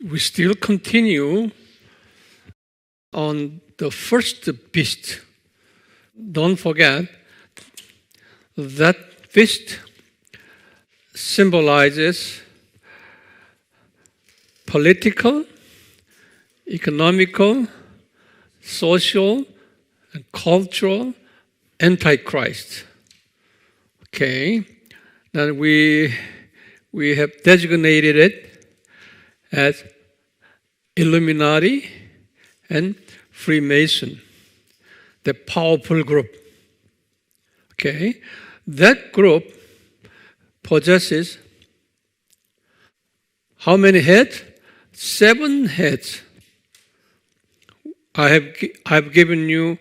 we still continue on the first beast. Don't forget that beast symbolizes political, economical, social, and cultural Antichrist. Okay, then we have designated it as Illuminati and Freemason, the powerful group. Okay, that group possesses how many heads? 7 heads. I have given you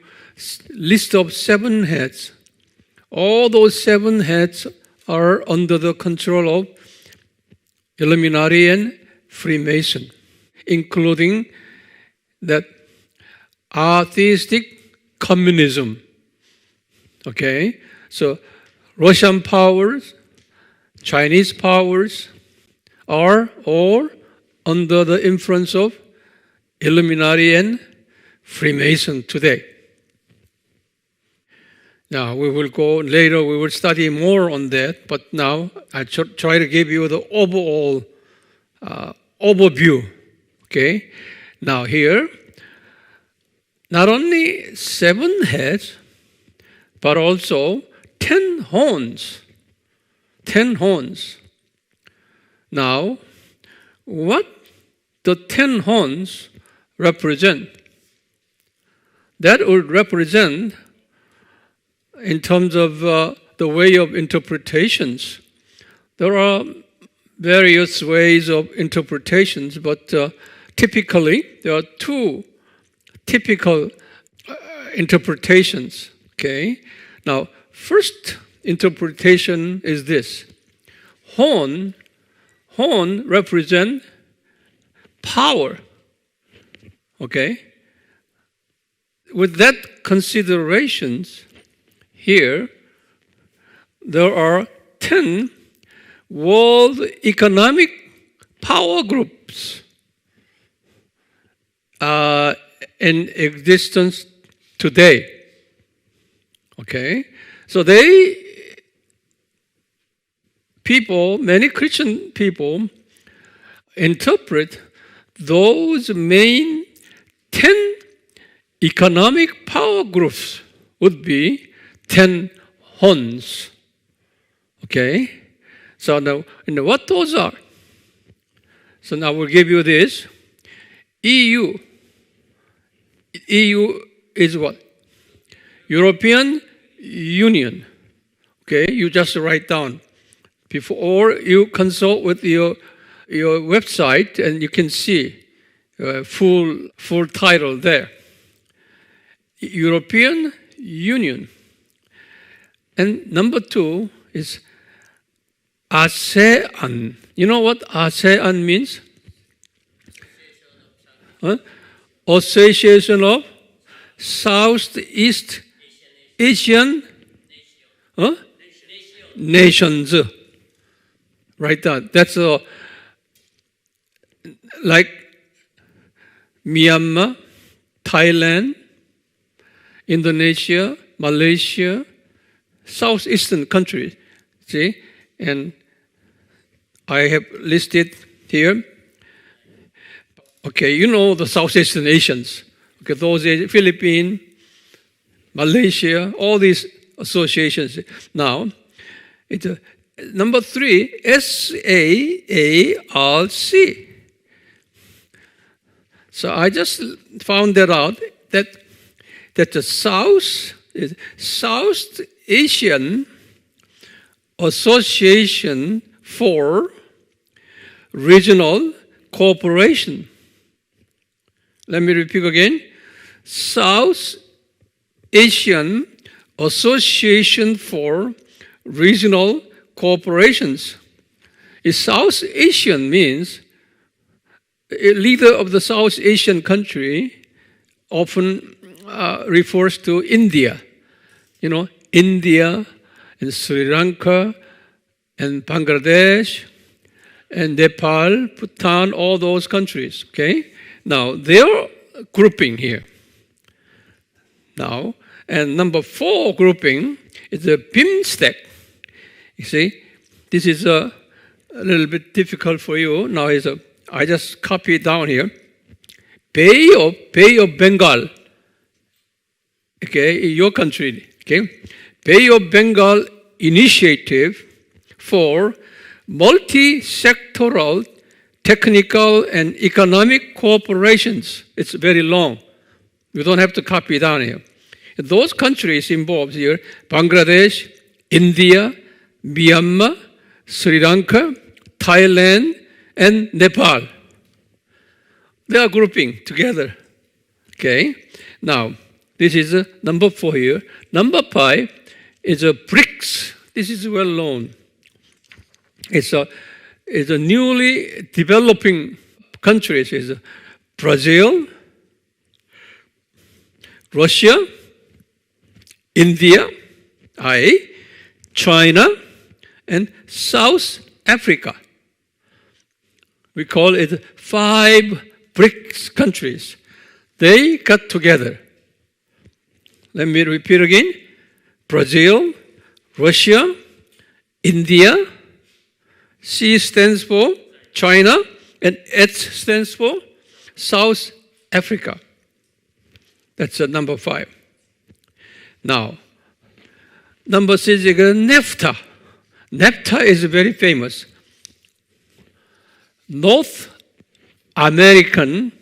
list of 7 heads. All those 7 heads are under the control of Illuminati and Freemason, including that atheistic communism. Okay, so Russian powers, Chinese powers are all under the influence of Illuminati and Freemason today. Now, we will go later, we will study more on that, but now I try to give you the overall overview. Okay? Now here, not only 7 heads, but also 10 horns. 10 horns. Now, what the 10 horns represent? That would represent, in terms of the way of interpretations, there are various ways of interpretations, but typically there are 2 typical interpretations. Okay? Now, first interpretation is this. Horn represent power. Okay? With that considerations, here there are 10 world economic power groups in existence today. Okay? So many Christian people interpret those main 10 economic power groups would be 10 horns. Okay? So now, what those are? So now we'll give you this. EU. EU is what? European Union. Okay? You just write down. Or you consult with your website and you can see full title there. European Union. And number 2 is ASEAN. You know what ASEAN means? Association of Southeast Asian Nations. Write that. That's like Myanmar, Thailand, Indonesia, Malaysia, Southeastern countries. See? And I have listed here. Okay, you know the Southeastern Asians. Okay, those are Philippines, Malaysia, all these associations. Now, it's number 3, SAARC. So I just found that out, that the South Asian Association for Regional Cooperation. Let me repeat again. South Asian Association for Regional Cooperations. South Asian means a leader of the South Asian country often refers to India. You know, India and Sri Lanka and Bangladesh and Nepal, Bhutan, all those countries. Okay? Now, they're grouping here. Now, and number 4 grouping is the BIMSTEC. You see, this is a little bit difficult for you. Now, I just copy it down here. Bay of Bengal. Okay, your country. Okay, Bay of Bengal Initiative for multi-sectoral technical and economic cooperations. It's very long. You don't have to copy it down here. Those countries involved here: Bangladesh, India, Myanmar, Sri Lanka, Thailand, and Nepal. They are grouping together. Okay. Now, this is number 4 here. Number 5 is BRICS. This is well known. It's a newly developing countries. It's Brazil, Russia, India, China, and South Africa. We call it 5 BRICS countries. They got together. Let me repeat again. Brazil, Russia, India, C stands for China, and H stands for South Africa. That's number 5. Now, number 6 is NAFTA. NAFTA is very famous. North American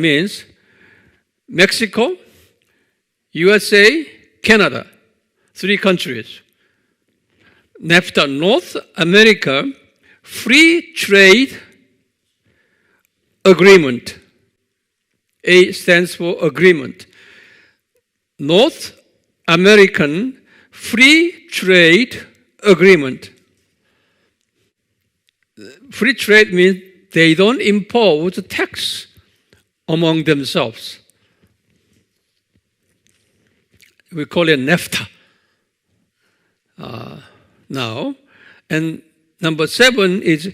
means Mexico, USA, Canada, 3 countries. NAFTA, North America Free Trade Agreement. A stands for agreement. North American Free Trade Agreement. Free trade means they don't impose tax among themselves. We call it NAFTA. Now, and number 7 is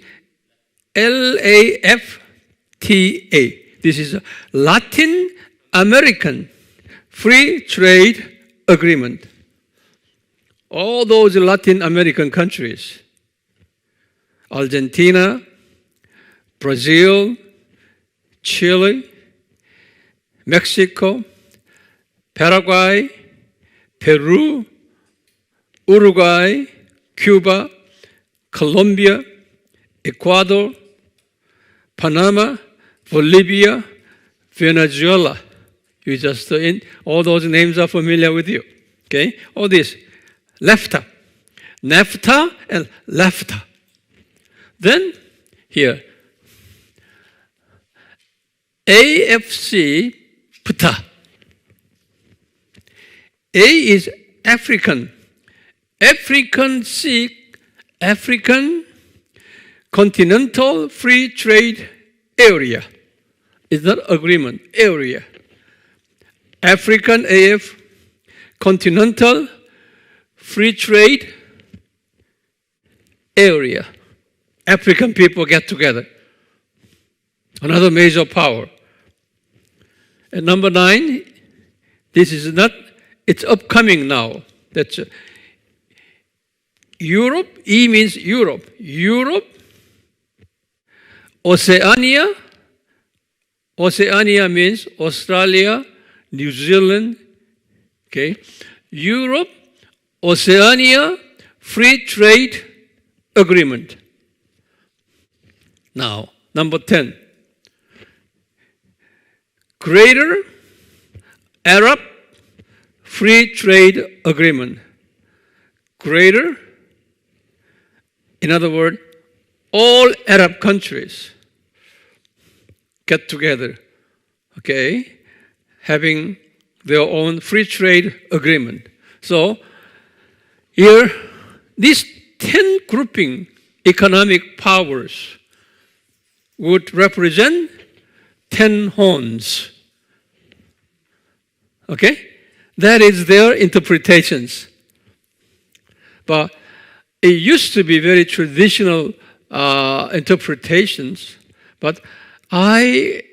LAFTA. This is a Latin American Free Trade Agreement. All those Latin American countries, Argentina, Brazil, Chile, Mexico, Paraguay, Peru, Uruguay, Cuba, Colombia, Ecuador, Panama, Bolivia, Venezuela. You just, all those names are familiar with you. Okay? All this. NAFTA. NAFTA and LAFTA. Then, here, AFC PTA. A is African. African Continental Free Trade Area. It's not agreement, area. African AF Continental Free Trade Area. African people get together. Another major power. And number 9, this is not, it's upcoming now. That's Europe. E means Europe. Europe, Oceania. Oceania means Australia, New Zealand. Okay. Europe, Oceania Free Trade Agreement. Now, number 10. Greater Arab Free Trade Agreement. Greater, in other words, all Arab countries get together, okay, having their own free trade agreement. So, here, these 10 grouping economic powers would represent 10 horns. Okay? That is their interpretations. But It used to be very traditional interpretations, but I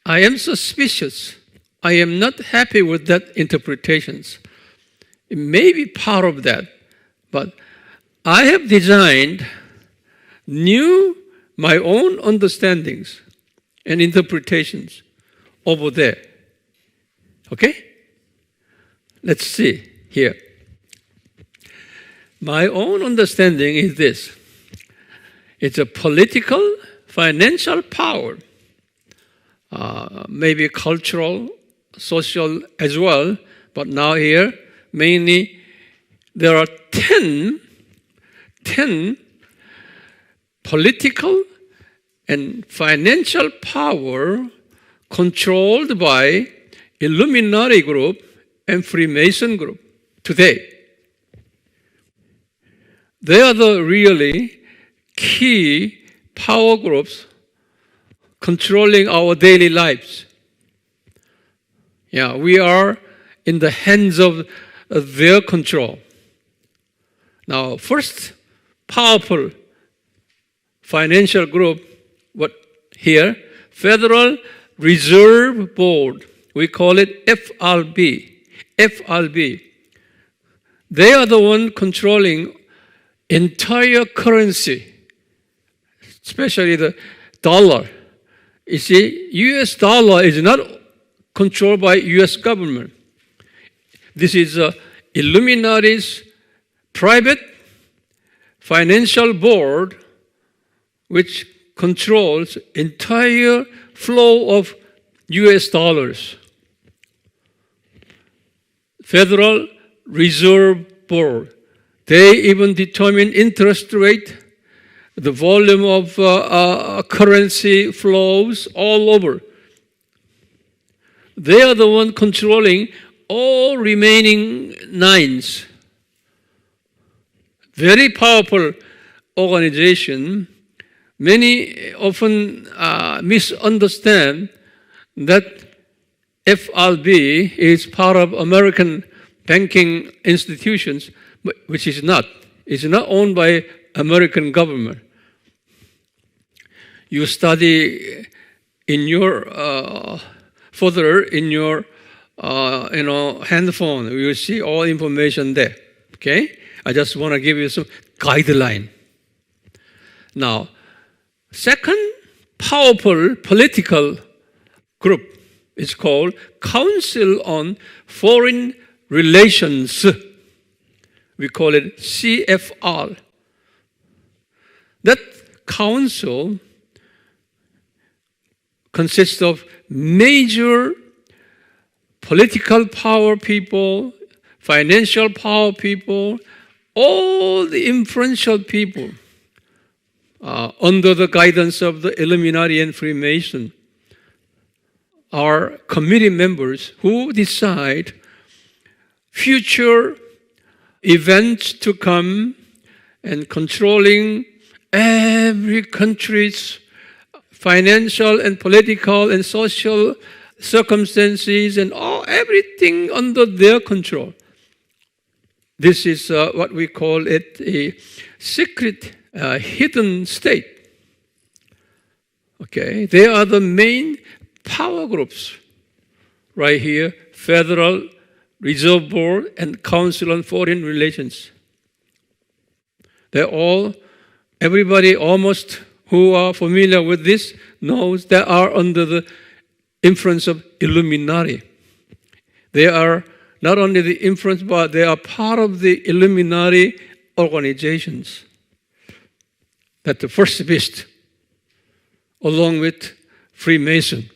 am suspicious. I am not happy with that interpretations. It may be part of that, but I have designed my own understandings and interpretations over there. Okay? Let's see here. My own understanding is this. It's a political, financial power, maybe cultural, social as well, but now here, mainly, there are 10 political and financial power controlled by Illuminati group and Freemason group today. They are the really key power groups controlling our daily lives. Yeah, we are in the hands of their control. Now, first powerful financial group, what here? Federal Reserve Board. We call it FRB. FRB. They are the one controlling entire currency, especially the dollar. You see, US dollar is not controlled by US government. This is Illuminati's private financial board which controls entire flow of US dollars. Federal Reserve Board. They even determine interest rate, the volume of currency flows all over. They are the one controlling all remaining nines. Very powerful organization. Many often misunderstand that FRB is part of American banking institutions, which is not. It's not owned by American government. You study in your further in your handphone. You will see all information there. Okay, I just want to give you some guideline. Now, second powerful political group is called Council on Foreign Relations. We call it CFR. That council consists of major political power people, financial power people, all the influential people under the guidance of the Illuminati and Freemason are committee members who decide future events to come and controlling every country's financial and political and social circumstances and everything under their control. This is what we call it a secret, hidden state. Okay, they are the main power groups right here, Federal Reserve Board and Council on Foreign Relations. They're all, everybody almost who are familiar with this knows they are under the influence of Illuminati. They are not only the influence, but they are part of the Illuminati organizations. That's the first beast, along with Freemason.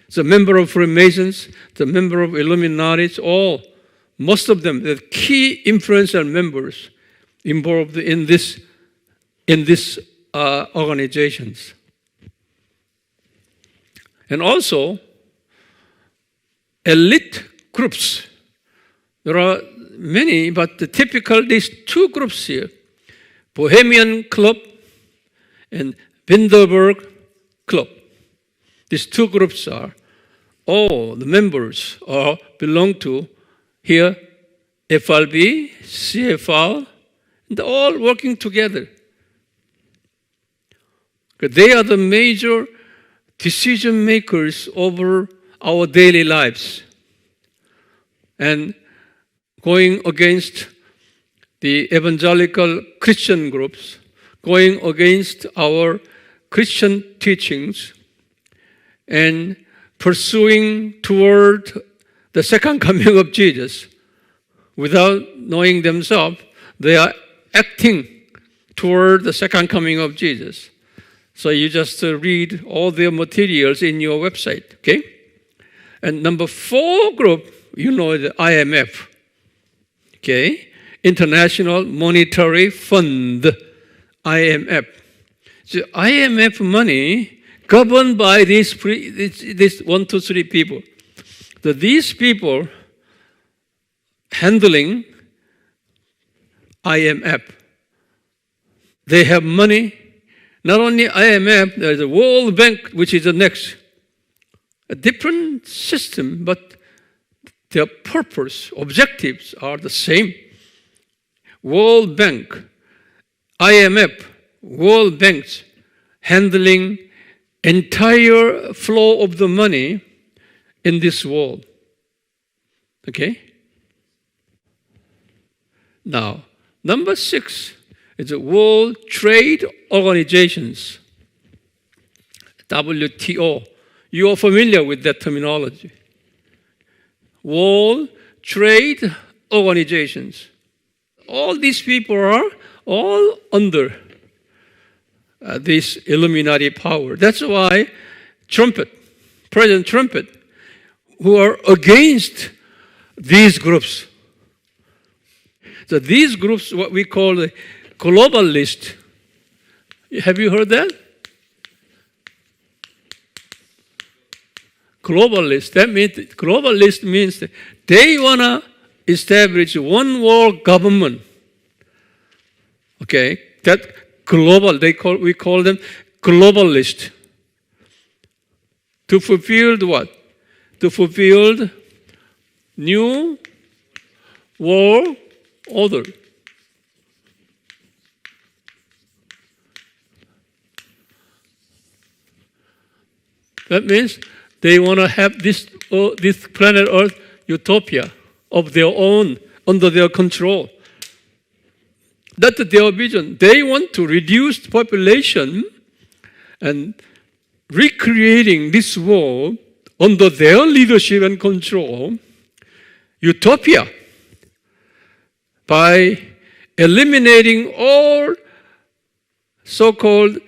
It's a member of Freemasons, the member of Illuminati, most of them, the key influential members involved in this organizations. And also, elite groups. There are many, but these two groups here, Bohemian Club and Bilderberg Club. These two groups are, all the members belong to here, FRB, CFR, they're all working together. They are the major decision makers over our daily lives. And going against the evangelical Christian groups, going against our Christian teachings, and pursuing toward the second coming of Jesus. Without knowing themselves, they are acting toward the second coming of Jesus. So you just read all their materials in your website, okay? And number 4 group, you know, the IMF, okay? International Monetary Fund, IMF. So IMF money governed by these 1, 2, 3 people. So these people handling IMF, they have money. Not only IMF, there's a World Bank, which is the next. A different system, but their purpose, objectives are the same. World Bank, IMF, World Banks handling entire flow of the money in this world. Okay? Now, number 6 is the World Trade Organizations, WTO. You are familiar with that terminology. World Trade Organizations. All these people are all under this Illuminati power. That's why President Trump, who are against these groups. So these groups, what we call the globalist. Have you heard that? Globalist means that they want to establish one world government. Okay, that global, we call them globalist. To fulfill what? To fulfill new world order. That means they want to have this planet Earth utopia of their own, under their control. That's their vision. They want to reduce the population and recreating this world under their leadership and control, utopia, by eliminating all so-called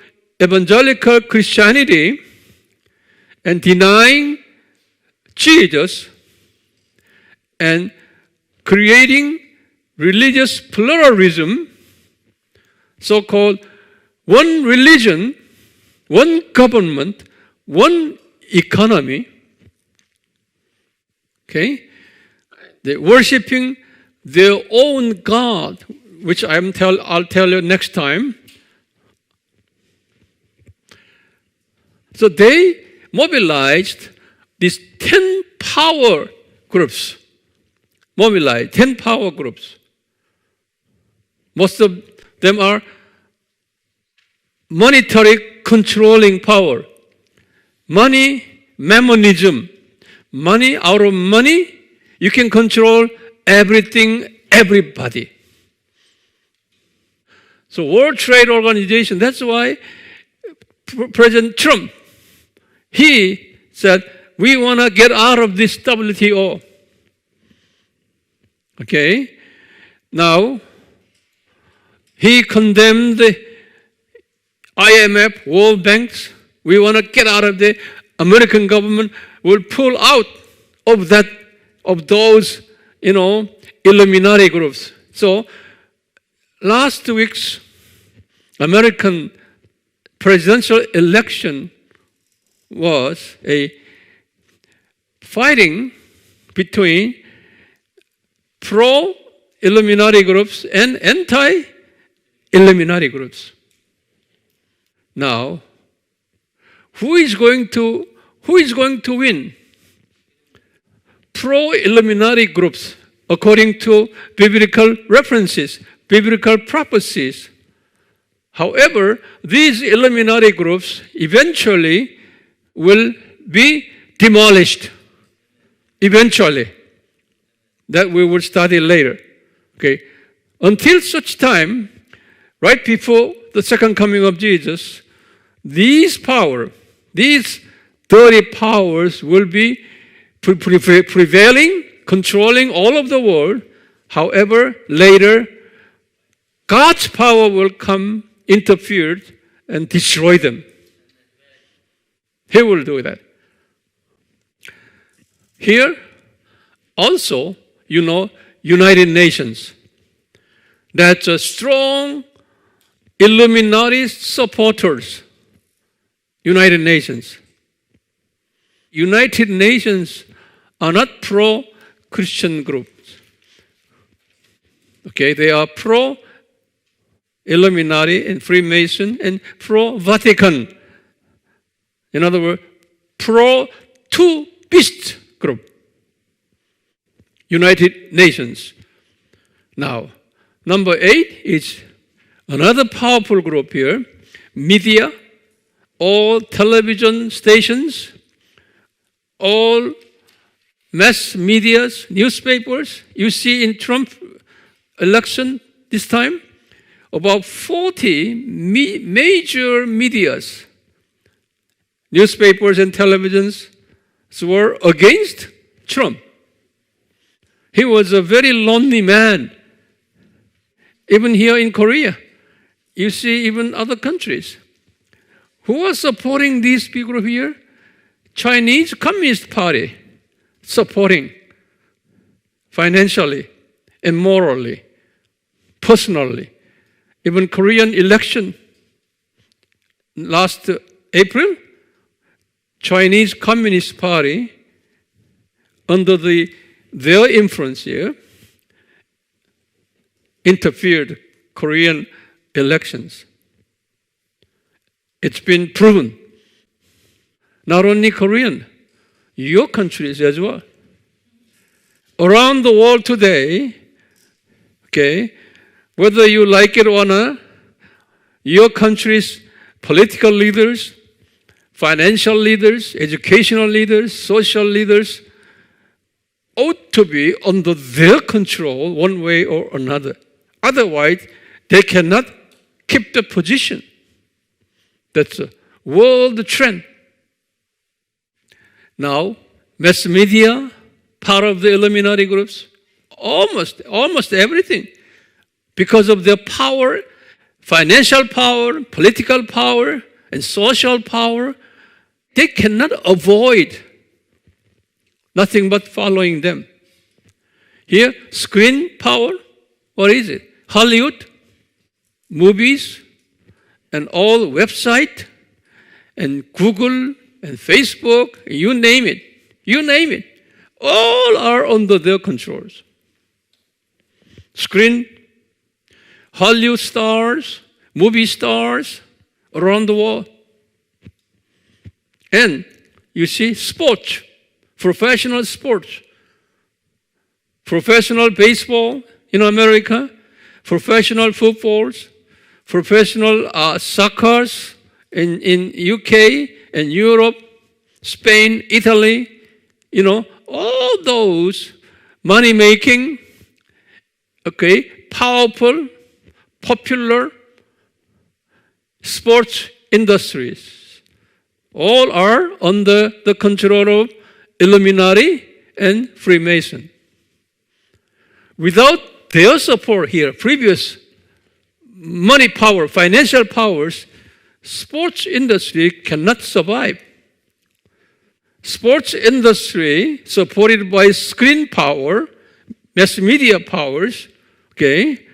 evangelical Christianity and denying Jesus and creating religious pluralism, so-called one religion, one government, one economy. Okay? They're worshiping their own God, which I'll tell you next time. So they mobilized these 10 power groups. Mobilized 10 power groups. Most of them are monetary controlling power. Money, mammonism. Money, out of money, you can control everything, everybody. So World Trade Organization, that's why President Trump, he said, we want to get out of this WTO. Okay? Now, he condemned the IMF, World Banks. We want to get out of the American government will pull out of that, of those, Illuminati groups. So, last week's American presidential election was a fighting between pro-Illuminati groups and anti-Illuminati groups. Now, who is going to win? Pro-Illuminati groups according to biblical references, biblical prophecies. However, these Illuminati groups eventually will be demolished. Eventually. That we will study later. Okay. Until such time, right before the second coming of Jesus, these dirty powers will be prevailing, controlling all of the world. However, later, God's power will come, interfere, and destroy them. He will do that. Here, also, United Nations. That's a strong Illuminati supporters. United Nations. United Nations are not pro-Christian groups. Okay, they are pro-Illuminati and Freemason and pro-Vatican. In other words, pro-two-beast group. United Nations. Now, number 8 is another powerful group here. Media, all television stations, all mass medias, newspapers. You see in Trump election this time, about 40 major medias, newspapers and televisions were against Trump. He was a very lonely man. Even here in Korea, you see even other countries. Who are supporting these people here? Chinese Communist Party supporting financially and morally, personally. Even Korean election last April, Chinese Communist Party under their influence here interfered Korean elections. It's been proven. Not only Korean, your countries as well. Around the world today, okay, whether you like it or not, your country's political leaders, financial leaders, educational leaders, social leaders ought to be under their control one way or another. Otherwise, they cannot keep the position. That's a world trend. Now, mass media, part of the Illuminati groups, almost everything. Because of their power, financial power, political power, and social power, they cannot avoid nothing but following them. Here, screen power, what is it? Hollywood, movies, and all website, and Google, and Facebook, you name it. You name it. All are under their controls. Screen, Hollywood stars, movie stars around the world. And you see sports, professional sports, professional baseball in America, professional footballs, professional soccer in UK and Europe, Spain, Italy, all those money-making, okay, powerful, popular sports industries, all are under the control of Illuminati and Freemason. Without their support here, previous money power, financial powers, sports industry cannot survive. Sports industry supported by screen power, mass media powers, okay,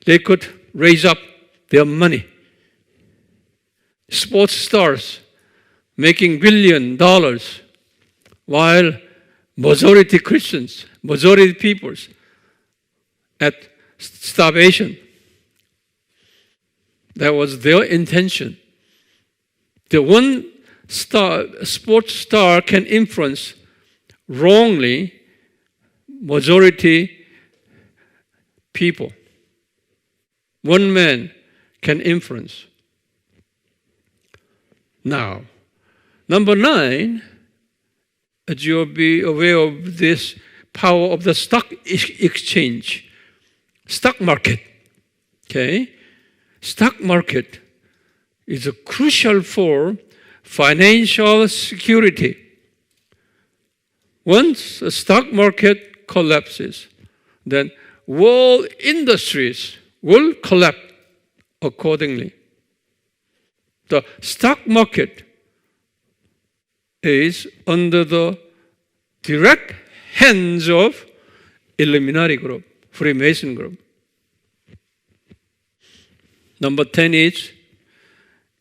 they could raise up their money. Sports stars making $1 billion, while majority Christians, majority peoples at starvation. That was their intention. The one sports star can influence wrongly majority people. One man can influence. Now, number 9, as you'll be aware of this power of the stock exchange, stock market. Okay? Stock market is crucial for financial security. Once the stock market collapses, then world industries will collapse accordingly. The stock market is under the direct hands of Illuminati group, Freemason group. Number 10 is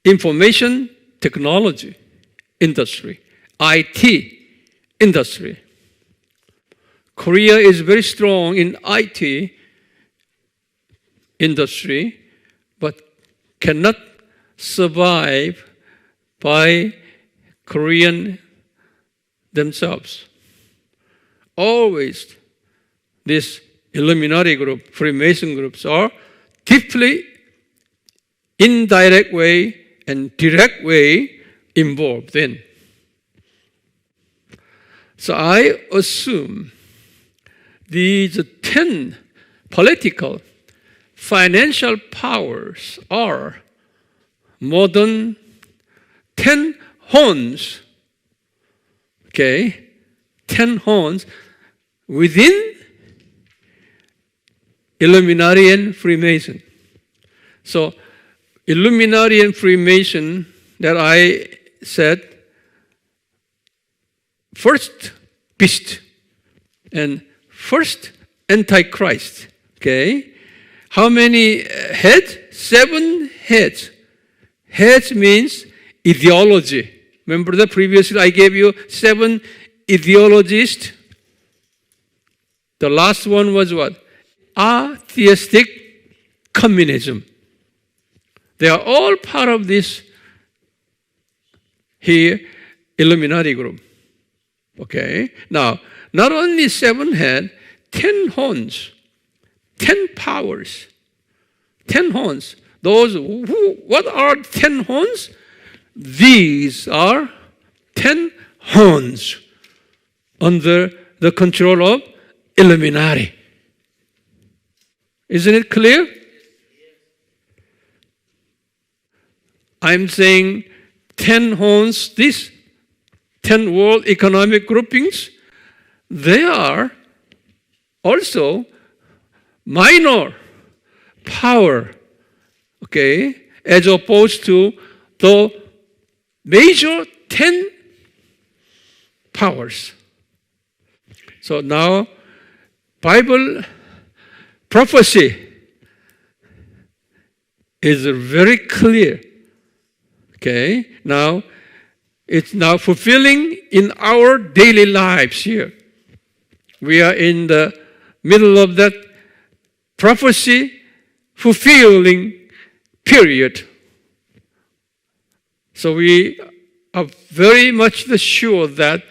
information technology industry, IT industry. Korea is very strong in IT industry, but cannot survive by Korean themselves. Always this Illuminati group, Freemason groups are deeply indirect way and direct way involved in. So I assume these 10 political, financial powers are more than 10 horns, okay, 10 horns within Illuminati and Freemason. So Illuminati and Freemason that I said, first beast and first Antichrist, okay? How many heads? 7 heads. Heads means ideology. Remember that previously I gave you 7 ideologists? The last one was what? Atheistic communism. They are all part of this here Illuminati group. Okay? Now, not only 7 heads, 10 horns, 10 powers, 10 horns. What are 10 horns? These are 10 horns under the control of Illuminati. Isn't it clear? I'm saying 10 horns, these 10 world economic groupings, they are also minor power, okay, as opposed to the major 10 powers. So now, Bible prophecy is very clear. Okay, now it's now fulfilling in our daily lives here. We are in the middle of that prophecy fulfilling period. So we are very much sure that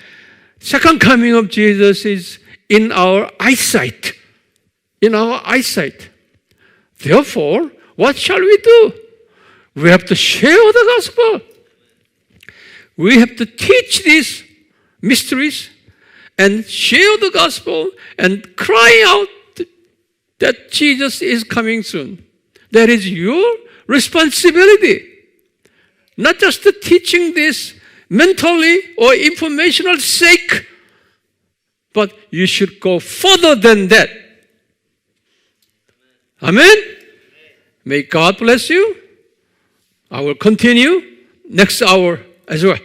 second coming of Jesus is in our eyesight. In our eyesight. Therefore, what shall we do? We have to share the gospel. We have to teach these mysteries and share the gospel and cry out that Jesus is coming soon. That is your responsibility. Not just teaching this mentally or informational sake, but you should go further than that. Amen? May God bless you. I will continue next hour as well.